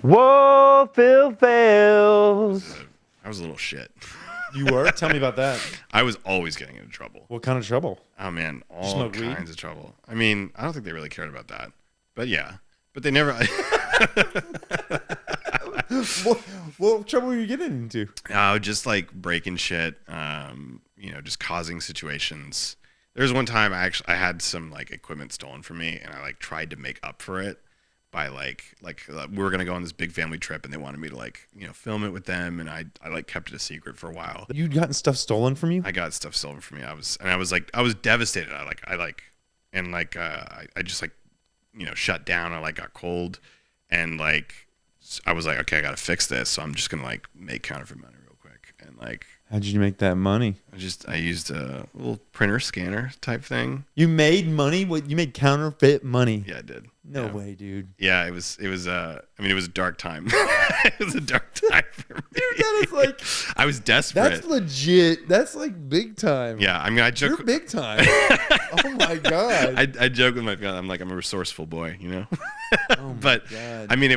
Whoa, Phil Phails. I was a little shit. You were? Tell me about that. I was always getting into trouble. What kind of trouble? Oh man, all smoke kinds weed? of trouble. I mean, I don't think they really cared about that, but yeah. But they never. What trouble were you getting into? Just like breaking shit. Just causing situations. There was one time I had some like equipment stolen from me, and I like tried to make up for it by we were gonna go on this big family trip, and they wanted me to film it with them, and I like kept it a secret for a while. You'd gotten stuff stolen from you? I got stuff stolen from me. I was devastated. I just shut down. I got cold, and I was like, okay, I gotta fix this. So I'm just gonna make counterfeit money real quick, and How'd you make that money? I used a little printer scanner type thing. You made money? What? You made counterfeit money? Yeah, I did. No way, dude. Yeah, it was a dark time. It was a dark time for me. Dude, that is I was desperate. That's legit. That's big time. Yeah, I mean, I joke. You're big time. Oh my God. I joke with my family. I'm a resourceful boy, Oh but my God. I mean,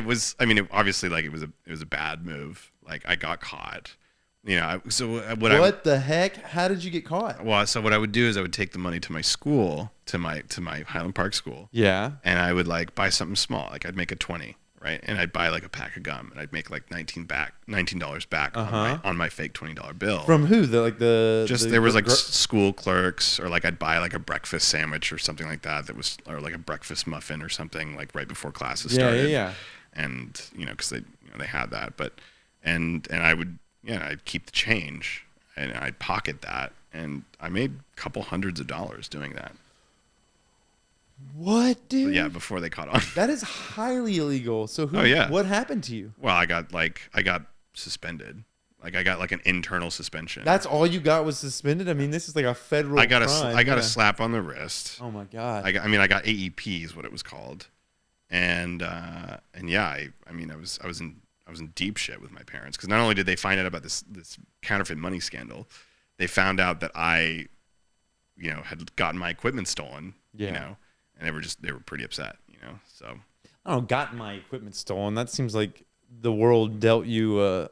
obviously it was a bad move. I got caught. What the heck? How did you get caught? Well, so what I would do is I would take the money to my school, to my Highland Park school. Yeah. And I would buy something small. I'd make a 20, right? And I'd buy a pack of gum, and I'd make $19 back on my fake $20 bill. From who? There was school clerks, or I'd buy a breakfast sandwich or something like that or a breakfast muffin or something right before classes started. Yeah. And because they had that, and I would. Yeah, I'd keep the change, and I'd pocket that, and I made a couple hundreds of dollars doing that. What, dude? But yeah, before they caught on. That is highly illegal. So what happened to you? Well, I got suspended. I got an internal suspension. That's all you got was suspended? I mean, this is a federal crime. I got a slap on the wrist. Oh my God. I got AEP is what it was called, and yeah, I was in deep shit with my parents, because not only did they find out about this counterfeit money scandal, they found out that I, had gotten my equipment stolen. Yeah. And they were pretty upset. So. I don't know, gotten my equipment stolen. That seems like the world dealt you a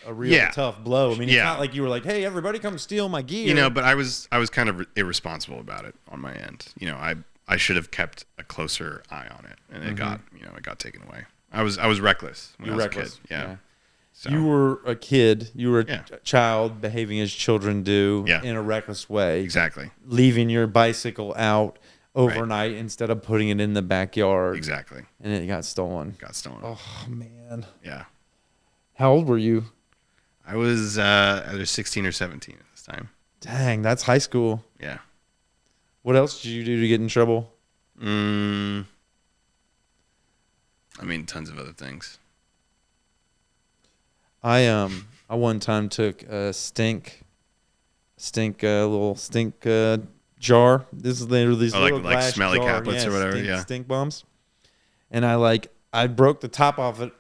real tough blow. I mean, it's not like you were like, hey, everybody come steal my gear. But I was kind of irresponsible about it on my end. I should have kept a closer eye on it, and it got taken away. I was reckless when I was a kid. Yeah. So. You were a kid. You were a child behaving as children do in a reckless way. Exactly. Leaving your bicycle out overnight instead of putting it in the backyard. Exactly. And it got stolen. Oh, man. Yeah. How old were you? I was either 16 or 17 at this time. Dang, that's high school. Yeah. What else did you do to get in trouble? Tons of other things. I one time took a little stink jar. This is these little glass smelly jar. caplets or whatever. Stink bombs. And I broke the top off it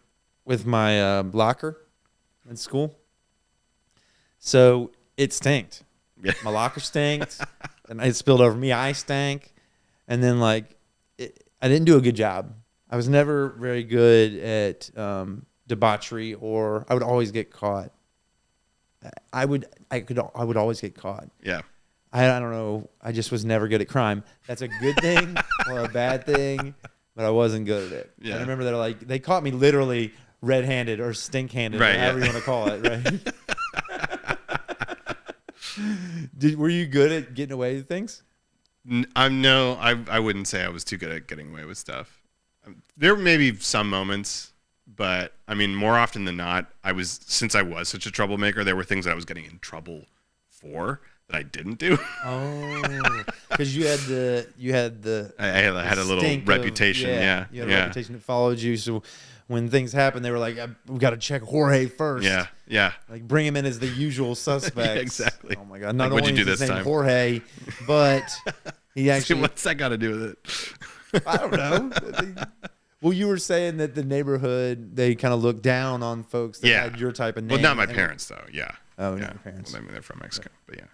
with my locker in school. So it stinked. Yeah. My locker stinked, and it spilled over me. I stank, and then I didn't do a good job. I was never very good at debauchery, or I would always get caught. I would always get caught. Yeah. I don't know. I just was never good at crime. That's a good thing or a bad thing, but I wasn't good at it. Yeah. I remember they caught me literally red-handed or stink-handed, or however you want to call it, right? Were you good at getting away with things? No, I wouldn't say I was too good at getting away with stuff. There may be some moments, but more often than not, since I was such a troublemaker, there were things that I was getting in trouble for that I didn't do. Oh, because you had the I had a little reputation. You had a reputation that followed you. So when things happen, they were like, "We got to check Jorge first." Yeah. Bring him in as the usual suspect. Yeah, exactly. Oh my God! Not what'd only you do is his this name time? Jorge, but he actually. What's that got to do with it? I don't know. Well, you were saying that the neighborhood, they kind of look down on folks that had your type of name. Well, not my parents though. Yeah. Oh, not your parents. Well, they're from Mexico, but yeah.